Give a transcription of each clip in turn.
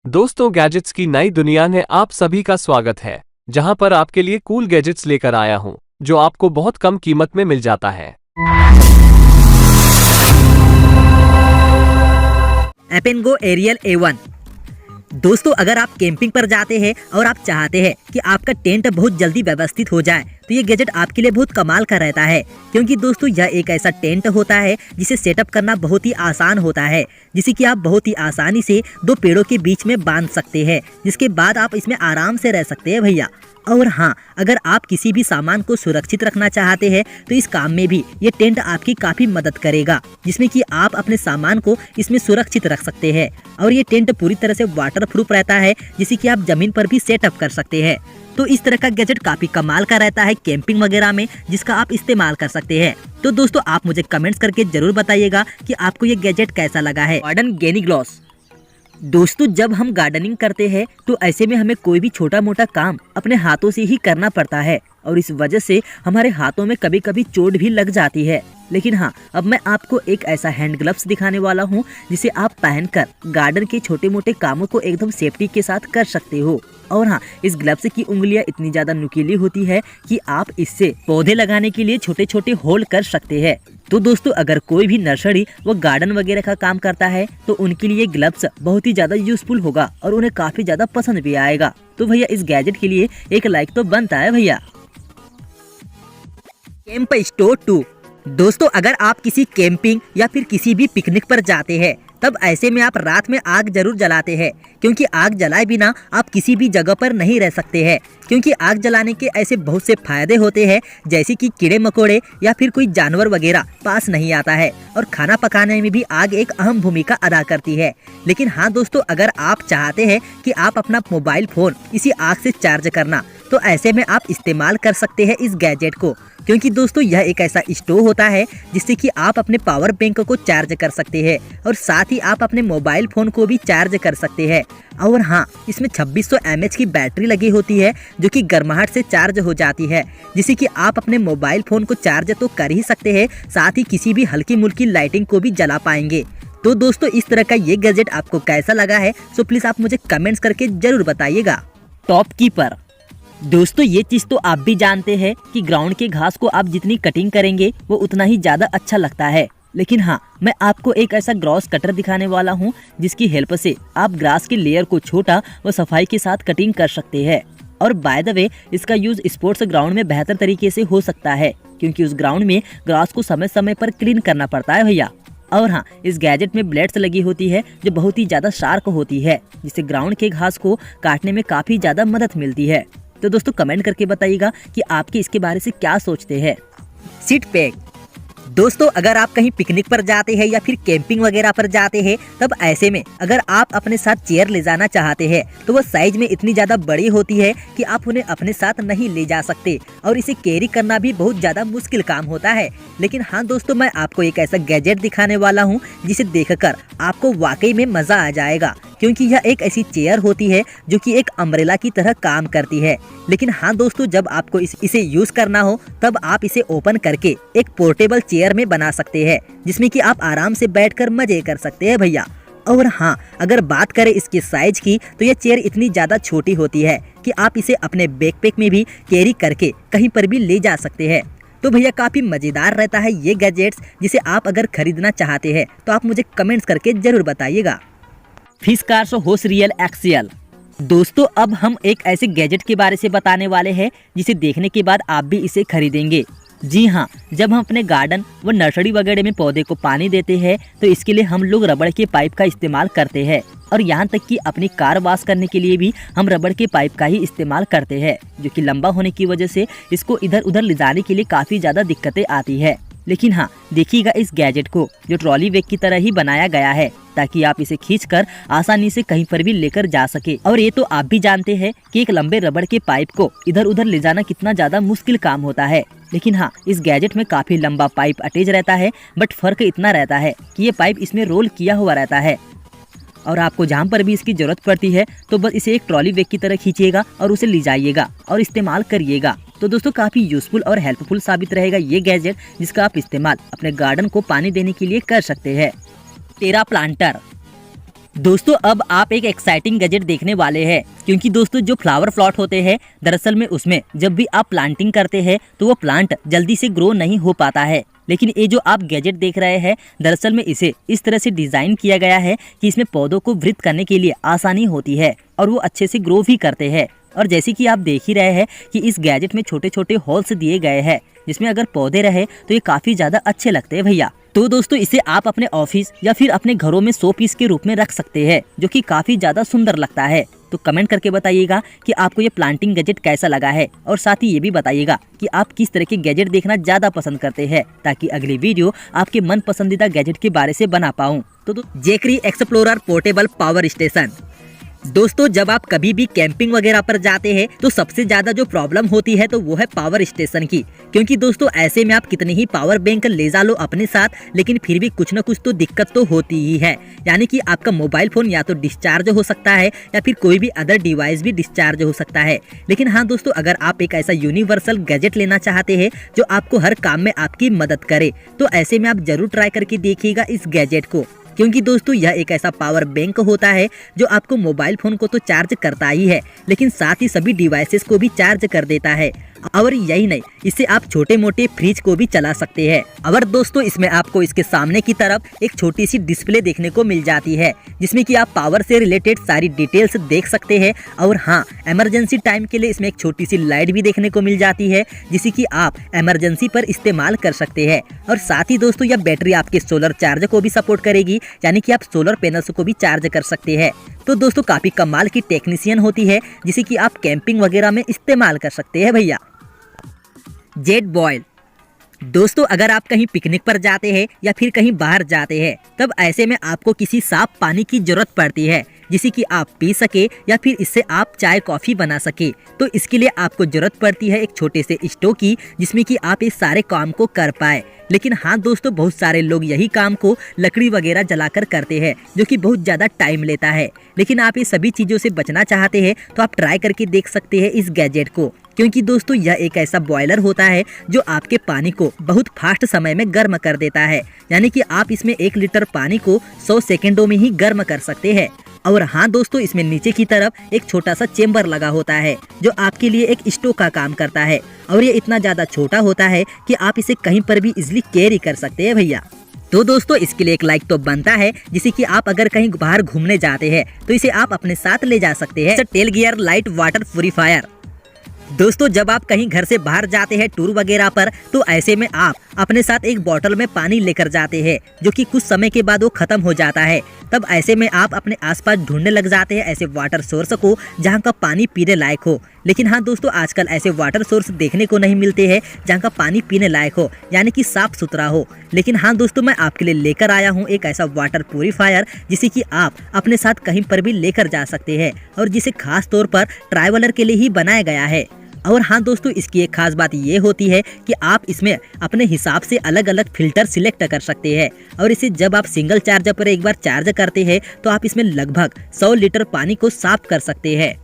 दोस्तों, गैजेट्स की नई दुनिया में आप सभी का स्वागत है, जहां पर आपके लिए कूल गैजेट्स लेकर आया हूं, जो आपको बहुत कम कीमत में मिल जाता है। एपेनगो एरियल A1। दोस्तों, अगर आप कैंपिंग पर जाते हैं और आप चाहते हैं कि आपका टेंट बहुत जल्दी व्यवस्थित हो जाए, तो ये गैजेट आपके लिए बहुत कमाल का रहता है। क्योंकि दोस्तों, यह एक ऐसा टेंट होता है जिसे सेटअप करना बहुत ही आसान होता है, जिसे कि आप बहुत ही आसानी से दो पेड़ों के बीच में बांध सकते हैं, जिसके बाद आप इसमें आराम से रह सकते हैं भैया। और हाँ, अगर आप किसी भी सामान को सुरक्षित रखना चाहते हैं तो इस काम में भी ये टेंट आपकी काफ़ी मदद करेगा, जिसमें कि आप अपने सामान को इसमें सुरक्षित रख सकते हैं। और ये टेंट पूरी तरह से वाटरप्रूफ रहता है, जिसे कि आप जमीन पर भी सेटअप कर सकते हैं। तो इस तरह का गैजेट काफ़ी कमाल का रहता है कैंपिंग वगैरह में, जिसका आप इस्तेमाल कर सकते हैं। तो दोस्तों, आप मुझे कमेंट्स करके जरूर बताइएगा कि आपको ये गैजेट कैसा लगा है। Garden genie gloves. दोस्तों, जब हम गार्डनिंग करते हैं तो ऐसे में हमें कोई भी छोटा मोटा काम अपने हाथों से ही करना पड़ता है, और इस वजह से हमारे हाथों में कभी कभी चोट भी लग जाती है। लेकिन हाँ, अब मैं आपको एक ऐसा हैंड ग्लव्स दिखाने वाला हूँ जिसे आप पहनकर गार्डन के छोटे मोटे कामों को एकदम सेफ्टी के साथ कर सकते हो। और हाँ, इस ग्लव्स की उंगलियां इतनी ज्यादा नुकीली होती है कि आप इससे पौधे लगाने के लिए छोटे छोटे होल कर सकते हैं। तो दोस्तों, अगर कोई भी नर्सरी व गार्डन वगैरह का काम करता है तो उनके लिए ग्लव्स बहुत ही ज्यादा यूजफुल होगा और उन्हें काफी ज्यादा पसंद भी आएगा। तो भैया, इस गैजेट के लिए एक लाइक तो बनता है भैया। Camp stove 2। दोस्तों, अगर आप किसी कैंपिंग या फिर किसी भी पिकनिक पर जाते हैं, तब ऐसे में आप रात में आग जरूर जलाते हैं, क्योंकि आग जलाए बिना आप किसी भी जगह पर नहीं रह सकते हैं। क्योंकि आग जलाने के ऐसे बहुत से फायदे होते हैं, जैसे कि कीड़े मकोड़े या फिर कोई जानवर वगैरह पास नहीं आता है, और खाना पकाने में भी आग एक अहम भूमिका अदा करती है। लेकिन हाँ दोस्तों, अगर आप चाहते हैं कि आप अपना मोबाइल फोन इसी आग से चार्ज करना, तो ऐसे में आप इस्तेमाल कर सकते हैं इस गैजेट को। क्योंकि दोस्तों, यह एक ऐसा स्टोव होता है जिससे कि आप अपने पावर बैंक को चार्ज कर सकते हैं, और साथ ही आप अपने मोबाइल फोन को भी चार्ज कर सकते हैं। और हाँ, इसमें 2600 mAh की बैटरी लगी होती है, जो कि गर्माहट से चार्ज हो जाती है, जिससे कि आप अपने मोबाइल फोन को चार्ज तो कर ही सकते हैं, साथ ही किसी भी हल्की मुल्की लाइटिंग को भी जला पाएंगे। तो दोस्तों, इस तरह का ये गैजेट आपको कैसा लगा है, सो प्लीज आप मुझे कमेंट्स करके जरूर बताइएगा। Top keeper. दोस्तों, ये चीज तो आप भी जानते हैं कि ग्राउंड के घास को आप जितनी कटिंग करेंगे वो उतना ही ज्यादा अच्छा लगता है। लेकिन हाँ, मैं आपको एक ऐसा ग्रास कटर दिखाने वाला हूँ जिसकी हेल्प से आप ग्रास के लेयर को छोटा व सफाई के साथ कटिंग कर सकते हैं। और बाय द वे, इसका यूज स्पोर्ट्स ग्राउंड में बेहतर तरीके से हो सकता है, क्योंकि उस ग्राउंड में ग्रास को समय समय पर क्लीन करना पड़ता है भैया। और हाँ, इस गैजेट में ब्लेड्स लगी होती है जो बहुत ही ज्यादा शार्प होती है, जिससे ग्राउंड के घास को काटने में काफी ज्यादा मदद मिलती है। तो दोस्तों, कमेंट करके बताइएगा कि आपके इसके बारे से क्या सोचते हैं। Seat pack. दोस्तों, अगर आप कहीं पिकनिक पर जाते हैं या फिर कैंपिंग वगैरह पर जाते हैं, तब ऐसे में अगर आप अपने साथ चेयर ले जाना चाहते हैं तो वह साइज में इतनी ज्यादा बड़ी होती है कि आप उन्हें अपने साथ नहीं ले जा सकते, और इसे कैरी करना भी बहुत ज्यादा मुश्किल काम होता है। लेकिन हाँ दोस्तों, मैं आपको एक ऐसा गैजेट दिखाने वाला हूँ जिसे देखकर आपको वाकई में मजा आ जाएगा, क्योंकि यह एक ऐसी चेयर होती है जो कि एक अम्ब्रेला की तरह काम करती है। लेकिन हाँ दोस्तों, जब आपको इसे यूज करना हो तब आप इसे ओपन करके एक पोर्टेबल चेयर में बना सकते हैं, जिसमें कि आप आराम से बैठकर मजे कर सकते हैं भैया। और हाँ, अगर बात करें इसके साइज की, तो यह चेयर इतनी ज्यादा छोटी होती है कि आप इसे अपने बैकपैक में भी कैरी करके कहीं पर भी ले जा सकते हैं। तो भैया, काफी मजेदार रहता है ये गैजेट्स, जिसे आप अगर खरीदना चाहते हैं तो आप मुझे कमेंट्स करके जरूर बताइएगा। फिशकार्स होस रियल एक्सियल। दोस्तों, अब हम एक ऐसे गैजेट के बारे से बताने वाले हैं जिसे देखने के बाद आप भी इसे खरीदेंगे। जी हाँ, जब हम अपने गार्डन व नर्सरी वगैरह में पौधे को पानी देते हैं तो इसके लिए हम लोग रबड़ के पाइप का इस्तेमाल करते हैं, और यहाँ तक कि अपनी कार वॉश करने के लिए भी हम रबड़ के पाइप का ही इस्तेमाल करते हैं, जो कि लंबा होने की वजह से इसको इधर उधर ले जाने के लिए काफ़ी ज़्यादा दिक्कतें आती है। लेकिन हाँ, देखिएगा इस गैजेट को, जो ट्रॉली बैग की तरह ही बनाया गया है, ताकि आप इसे खींचकर आसानी से कहीं पर भी लेकर जा सके। और ये तो आप भी जानते हैं कि एक लंबे रबड़ के पाइप को इधर उधर ले जाना कितना ज्यादा मुश्किल काम होता है। लेकिन हाँ, इस गैजेट में काफी लंबा पाइप अटैच रहता है, बट फर्क इतना रहता है कि ये पाइप इसमें रोल किया हुआ रहता है, और आपको जहाँ पर भी इसकी जरूरत पड़ती है तो बस इसे एक ट्रॉली बैग की तरह खींचिएगा और उसे ले जाइएगा और इस्तेमाल करिएगा। तो दोस्तों, काफी यूजफुल और हेल्पफुल साबित रहेगा ये गैजेट, जिसका आप इस्तेमाल अपने गार्डन को पानी देने के लिए कर सकते हैं। टेरा प्लांटर। दोस्तों अब आप एक एक्साइटिंग गैजेट देखने वाले हैं, क्योंकि दोस्तों जो फ्लावर प्लॉट होते हैं दरअसल में उसमें जब भी आप प्लांटिंग करते हैं तो वो प्लांट जल्दी से ग्रो नहीं हो पाता है। लेकिन ये जो आप गैजेट देख रहे हैं दरअसल में इसे इस तरह से डिजाइन किया गया है कि इसमें पौधों को वृद्ध करने के लिए आसानी होती है और वो अच्छे से ग्रो भी करते हैं। और जैसे कि आप देख ही रहे हैं कि इस गैजेट में छोटे छोटे होल्स दिए गए हैं, जिसमें अगर पौधे रहे तो ये काफी ज्यादा अच्छे लगते हैं भैया। तो दोस्तों इसे आप अपने ऑफिस या फिर अपने घरों में शो पीस के रूप में रख सकते हैं, जो कि काफी ज्यादा सुंदर लगता है। तो कमेंट करके बताइएगा कि आपको ये प्लांटिंग गैजेट कैसा लगा है, और साथ ही ये भी बताइएगा कि आप किस तरह के गैजेट देखना ज्यादा पसंद करते हैं, ताकि अगली वीडियो आपके मन पसंदीदा गैजेट के बारे से बना पाऊँ। तो जेकरी एक्सप्लोरर पोर्टेबल पावर स्टेशन। दोस्तों जब आप कभी भी कैंपिंग वगैरह पर जाते हैं तो सबसे ज्यादा जो प्रॉब्लम होती है तो वो है पावर स्टेशन की, क्योंकि दोस्तों ऐसे में आप कितनी ही पावर बैंक ले जा लो अपने साथ, लेकिन फिर भी कुछ न कुछ तो दिक्कत तो होती ही है। यानी कि आपका मोबाइल फोन या तो डिस्चार्ज हो सकता है या फिर कोई भी अदर डिवाइस भी डिस्चार्ज हो सकता है। लेकिन हाँ दोस्तों, अगर आप एक ऐसा यूनिवर्सल गैजेट लेना चाहते हैं जो आपको हर काम में आपकी मदद करे, तो ऐसे में आप जरूर ट्राई करके देखिएगा इस गैजेट को, क्योंकि दोस्तों यह एक ऐसा पावर बैंक होता है जो आपको मोबाइल फोन को तो चार्ज करता ही है, लेकिन साथ ही सभी डिवाइसेस को भी चार्ज कर देता है। और यही नहीं, इससे आप छोटे मोटे फ्रिज को भी चला सकते हैं। और दोस्तों इसमें आपको इसके सामने की तरफ एक छोटी सी डिस्प्ले देखने को मिल जाती है, जिसमें कि आप पावर से रिलेटेड सारी डिटेल्स देख सकते हैं। और हाँ, इमरजेंसी टाइम के लिए इसमें एक छोटी सी लाइट भी देखने को मिल जाती है, जिसे कि आप इमरजेंसी पर इस्तेमाल कर सकते हैं। और साथ ही दोस्तों यह बैटरी आपके सोलर चार्ज को भी सपोर्ट करेगी, यानी कि आप सोलर पैनल्स को भी चार्ज कर सकते हैं। तो दोस्तों काफी कमाल की टेक्नीशियन होती है, जिसे कि आप कैंपिंग वगैरह में इस्तेमाल कर सकते हैं भैया। Jetboil. दोस्तों अगर आप कहीं पिकनिक पर जाते हैं या फिर कहीं बाहर जाते हैं, तब ऐसे में आपको किसी साफ पानी की जरूरत पड़ती है, जिसे कि आप पी सके या फिर इससे आप चाय कॉफी बना सके। तो इसके लिए आपको जरूरत पड़ती है एक छोटे से स्टोव की, जिसमें कि आप इस सारे काम को कर पाए। लेकिन हाँ दोस्तों, बहुत सारे लोग यही काम को लकड़ी वगैरह जलाकर करते हैं, जो कि बहुत ज्यादा टाइम लेता है। लेकिन आप ये सभी चीजों से बचना चाहते हैं तो आप ट्राई करके देख सकते हैं इस गैजेट को, क्योंकि दोस्तों यह एक ऐसा बॉयलर होता है जो आपके पानी को बहुत फास्ट समय में गर्म कर देता है। यानी कि आप इसमें 1 लीटर पानी को 100 सेकेंडों में ही गर्म कर सकते हैं। और हाँ दोस्तों, इसमें नीचे की तरफ एक छोटा सा चेम्बर लगा होता है, जो आपके लिए एक स्टोव का काम करता है। और ये इतना ज्यादा छोटा होता है कि आप इसे कहीं पर भी इजिली कैरी कर सकते हैं भैया। तो दोस्तों इसके लिए एक लाइक तो बनता है, जिसे कि आप अगर कहीं बाहर घूमने जाते हैं तो इसे आप अपने साथ ले जा सकते हैं। Tail gear light water purifier. दोस्तों जब आप कहीं घर से बाहर जाते हैं टूर वगैरह पर, तो ऐसे में आप अपने साथ एक बोतल में पानी लेकर जाते हैं, जो कि कुछ समय के बाद वो खत्म हो जाता है। तब ऐसे में आप अपने आसपास ढूंढने लग जाते हैं ऐसे वाटर सोर्स को जहाँ का पानी पीने लायक हो। लेकिन हाँ दोस्तों, आजकल ऐसे वाटर सोर्स देखने को नहीं मिलते हैं जहाँ का पानी पीने लायक हो, यानी कि साफ सुथरा हो। लेकिन हाँ दोस्तों, मैं आपके लिए लेकर आया हूँ एक ऐसा वाटर प्यूरीफायर, जिसे कि आप अपने साथ कहीं पर भी लेकर जा सकते हैं, और जिसे खास तौर पर ट्रैवलर के लिए ही बनाया गया है। और हाँ दोस्तों, इसकी एक खास बात ये होती है कि आप इसमें अपने हिसाब से अलग अलग फिल्टर सिलेक्ट कर सकते हैं। और इसे जब आप सिंगल चार्जर पर एक बार चार्ज करते हैं तो आप इसमें लगभग 100 लीटर पानी को साफ कर सकते हैं।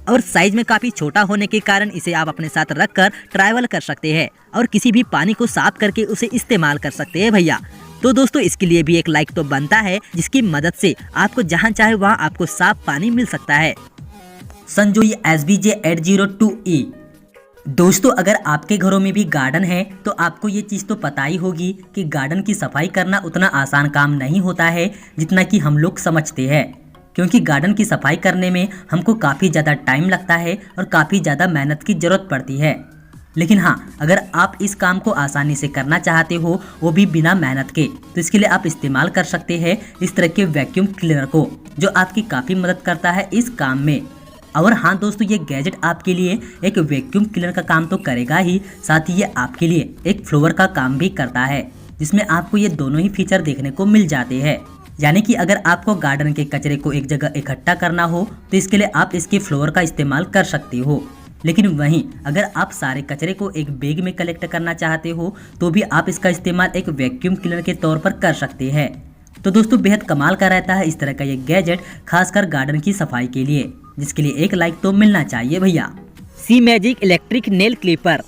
और साइज में काफी छोटा होने के कारण इसे आप अपने साथ रखकर ट्रैवल कर सकते हैं और किसी भी पानी को साफ करके उसे इस्तेमाल कर सकते हैं भैया। तो दोस्तों इसके लिए भी एक लाइक तो बनता है, जिसकी मदद से आपको जहाँ चाहे वहाँ आपको साफ पानी मिल सकता है। संजोई SBJ802E। दोस्तों अगर आपके घरों में भी गार्डन है तो आपको ये चीज़ तो पता ही होगी कि गार्डन की सफाई करना उतना आसान काम नहीं होता है जितना कि हम लोग समझते हैं, क्योंकि गार्डन की सफाई करने में हमको काफ़ी ज़्यादा टाइम लगता है और काफ़ी ज़्यादा मेहनत की ज़रूरत पड़ती है। लेकिन हाँ, अगर आप इस काम को आसानी से करना चाहते हो, वो भी बिना मेहनत के, तो इसके लिए आप इस्तेमाल कर सकते हैं इस तरह के वैक्यूम क्लीनर को, जो आपकी काफ़ी मदद करता है इस काम में। और हाँ दोस्तों, ये गैजेट आपके लिए एक वैक्यूम क्लीनर का काम तो करेगा ही, साथ ही ये आपके लिए एक फ्लोवर का काम भी करता है, जिसमें आपको ये दोनों ही फीचर देखने को मिल जाते हैं। यानी कि अगर आपको गार्डन के कचरे को एक जगह इकट्ठा करना हो तो इसके लिए आप इसके फ्लोवर का इस्तेमाल कर सकते हो। लेकिन वहीं अगर आप सारे कचरे को एक बैग में कलेक्ट करना चाहते हो तो भी आप इसका इस्तेमाल एक वैक्यूम क्लीनर के तौर पर कर सकते हैं। तो दोस्तों बेहद कमाल का रहता है इस तरह का ये गैजेट, खासकर गार्डन की सफाई के लिए, जिसके लिए एक लाइक तो मिलना चाहिए भैया। सी मैजिक इलेक्ट्रिक नेल क्लिपर।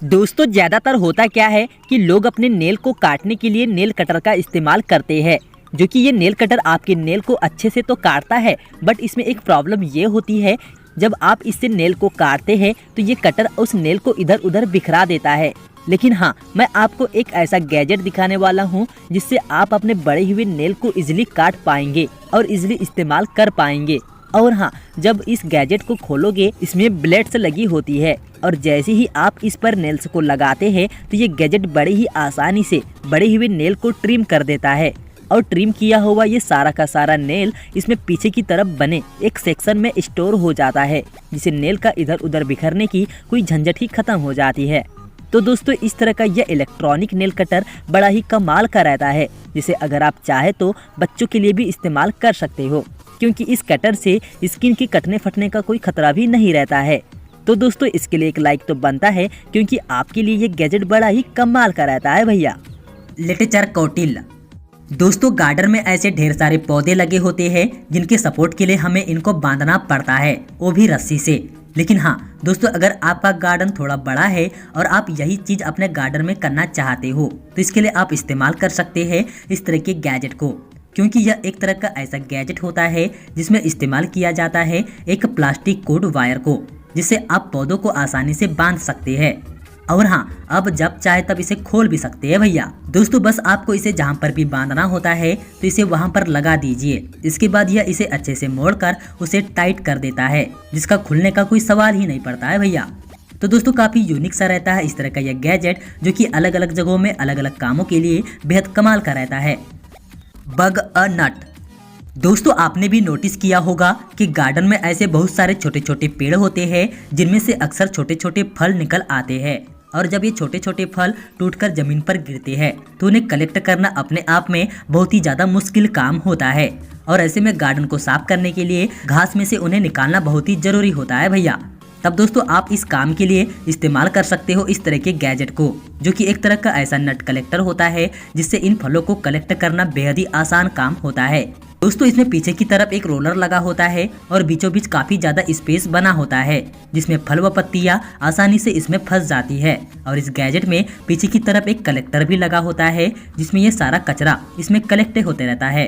दोस्तों ज्यादातर होता क्या है कि लोग अपने नेल को काटने के लिए नेल कटर का इस्तेमाल करते हैं, जो कि ये नेल कटर आपके नेल को अच्छे से तो काटता है, बट इसमें एक प्रॉब्लम ये होती है, जब आप इससे नेल को काटते हैं तो ये कटर उस नेल को इधर उधर बिखरा देता है। लेकिन हाँ, मैं आपको एक ऐसा गैजेट दिखाने वाला हूँ जिससे आप अपने बड़े हुए नेल को इजीली काट पाएंगे और इजीली इस्तेमाल कर पाएंगे। और हाँ, जब इस गैजेट को खोलोगे इसमें ब्लेड्स लगी होती है और जैसे ही आप इस पर नेल्स को लगाते हैं तो ये गैजेट बड़े ही आसानी से बड़े हुए नेल को ट्रिम कर देता है। और ट्रिम किया हुआ ये सारा का सारा नेल इसमें पीछे की तरफ बने एक सेक्शन में स्टोर हो जाता है, जिससे नेल का इधर उधर बिखरने की कोई झंझट ही खत्म हो जाती है। तो दोस्तों, इस तरह का यह इलेक्ट्रॉनिक नेल कटर बड़ा ही कमाल का रहता है, जिसे अगर आप चाहे तो बच्चों के लिए भी इस्तेमाल कर सकते हो, क्योंकि इस कटर से स्किन के कटने फटने का कोई खतरा भी नहीं रहता है। तो दोस्तों, इसके लिए एक लाइक तो बनता है, क्योंकि आपके लिए ये गैजेट बड़ा ही कमाल का रहता है भैया। लिटरेचर कौटिल्य। दोस्तों, गार्डन में ऐसे ढेर सारे पौधे लगे होते हैं जिनके सपोर्ट के लिए हमें इनको बांधना पड़ता है, वो भी रस्सी से। लेकिन हाँ दोस्तों, अगर आपका गार्डन थोड़ा बड़ा है और आप यही चीज अपने गार्डन में करना चाहते हो तो इसके लिए आप इस्तेमाल कर सकते हैं इस तरह के गैजेट को, क्योंकि यह एक तरह का ऐसा गैजेट होता है जिसमें इस्तेमाल किया जाता है एक प्लास्टिक कोड वायर को, जिससे आप पौधों को आसानी से बांध सकते हैं। और हाँ, अब जब चाहे तब इसे खोल भी सकते हैं भैया। दोस्तों, बस आपको इसे जहाँ पर भी बांधना होता है तो इसे वहाँ पर लगा दीजिए। इसके बाद यह इसे अच्छे से मोड़कर उसे टाइट कर देता है, जिसका खुलने का कोई सवाल ही नहीं पड़ता है भैया। तो दोस्तों, काफी यूनिक सा रहता है इस तरह का यह गैजेट, जो कि अलग अलग जगहों में अलग अलग कामों के लिए बेहद कमाल का रहता है। बग अ नट। दोस्तों, आपने भी नोटिस किया होगा कि गार्डन में ऐसे बहुत सारे छोटे छोटे पेड़ होते हैं जिनमें से अक्सर छोटे छोटे फल निकल आते हैं, और जब ये छोटे छोटे फल टूटकर जमीन पर गिरते हैं तो उन्हें कलेक्ट करना अपने आप में बहुत ही ज्यादा मुश्किल काम होता है। और ऐसे में गार्डन को साफ करने के लिए घास में से उन्हें निकालना बहुत ही जरूरी होता है भैया। तब दोस्तों, आप इस काम के लिए इस्तेमाल कर सकते हो इस तरह के गैजेट को, जो कि एक तरह का ऐसा नट कलेक्टर होता है जिससे इन फलों को कलेक्ट करना बेहद ही आसान काम होता है। दोस्तों, इसमें पीछे की तरफ एक रोलर लगा होता है और बीचों बीच काफी ज्यादा स्पेस बना होता है, जिसमें फल व पत्तियां आसानी से इसमें फंस जाती है। और इस गैजेट में पीछे की तरफ एक कलेक्टर भी लगा होता है, जिसमें ये सारा कचरा इसमें कलेक्ट होते रहता है।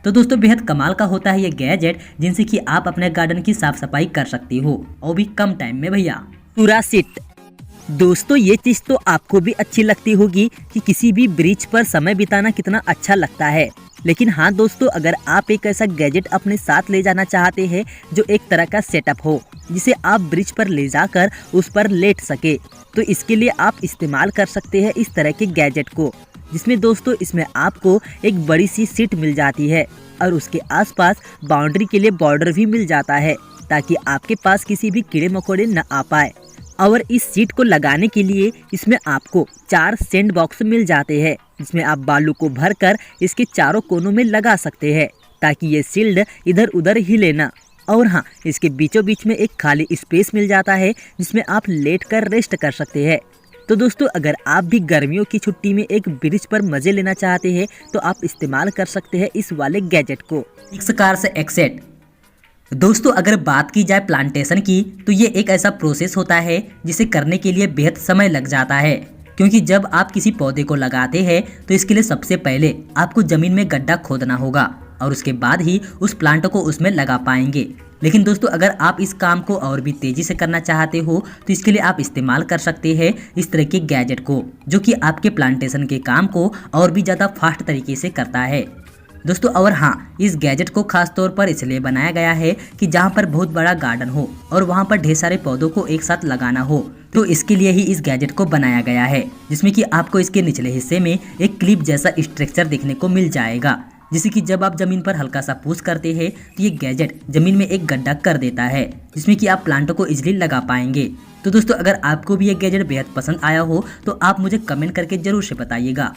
तो दोस्तों, बेहद कमाल का होता है ये गैजेट, जिनसे कि आप अपने गार्डन की साफ सफाई कर सकती हो, और भी कम टाइम में भैया। पूरा सीट। दोस्तों, ये चीज तो आपको भी अच्छी लगती होगी कि किसी भी ब्रिज पर समय बिताना कितना अच्छा लगता है। लेकिन हाँ दोस्तों, अगर आप एक ऐसा गैजेट अपने साथ ले जाना चाहते हैं जो एक तरह का सेटअप हो, जिसे आप ब्रिज पर ले जाकर उस पर लेट सके, तो इसके लिए आप इस्तेमाल कर सकते हैं इस तरह के गैजेट को, जिसमें दोस्तों इसमें आपको एक बड़ी सी सीट मिल जाती है और उसके आसपास बाउंड्री के लिए बॉर्डर भी मिल जाता है, ताकि आपके पास किसी भी कीड़े मकोड़े न आ पाए। और इस सीट को लगाने के लिए इसमें आपको 4 सैंड बॉक्स मिल जाते हैं, जिसमें आप बालू को भरकर इसके चारों कोनों में लगा सकते हैं, ताकि ये शील्ड इधर उधर हिले ना। और हाँ, इसके बीचों बीच में एक खाली स्पेस मिल जाता है, जिसमें आप लेट कर रेस्ट कर सकते हैं। तो दोस्तों, अगर आप भी गर्मियों की छुट्टी में एक ब्रिज पर मजे लेना चाहते हैं तो आप इस्तेमाल कर सकते हैं इस वाले गैजेट को। इस कार से एक्सेट। दोस्तों, अगर बात की जाए प्लांटेशन की, तो ये एक ऐसा प्रोसेस होता है जिसे करने के लिए बेहद समय लग जाता है, क्योंकि जब आप किसी पौधे को लगाते हैं तो इसके लिए सबसे पहले आपको जमीन में गड्ढा खोदना होगा और उसके बाद ही उस प्लांट को उसमें लगा पाएंगे। लेकिन दोस्तों, अगर आप इस काम को और भी तेजी से करना चाहते हो तो इसके लिए आप इस्तेमाल कर सकते हैं इस तरह के गैजेट को, जो कि आपके प्लांटेशन के काम को और भी ज़्यादा फास्ट तरीके से करता है दोस्तों। और हाँ, इस गैजेट को खास तौर पर इसलिए बनाया गया है कि जहाँ पर बहुत बड़ा गार्डन हो और वहाँ पर ढेर सारे पौधों को एक साथ लगाना हो, तो इसके लिए ही इस गैजेट को बनाया गया है, जिसमें कि आपको इसके निचले हिस्से में एक क्लिप जैसा स्ट्रक्चर देखने को मिल जाएगा, जिससे कि जब आप जमीन पर हल्का सा पुश करते हैं तो ये गैजेट जमीन में एक गड्ढा कर देता है, जिसमें कि आप प्लांटों को इजीली लगा पाएंगे। तो दोस्तों, अगर आपको भी ये गैजेट बेहद पसंद आया हो तो आप मुझे कमेंट करके जरूर से बताइएगा।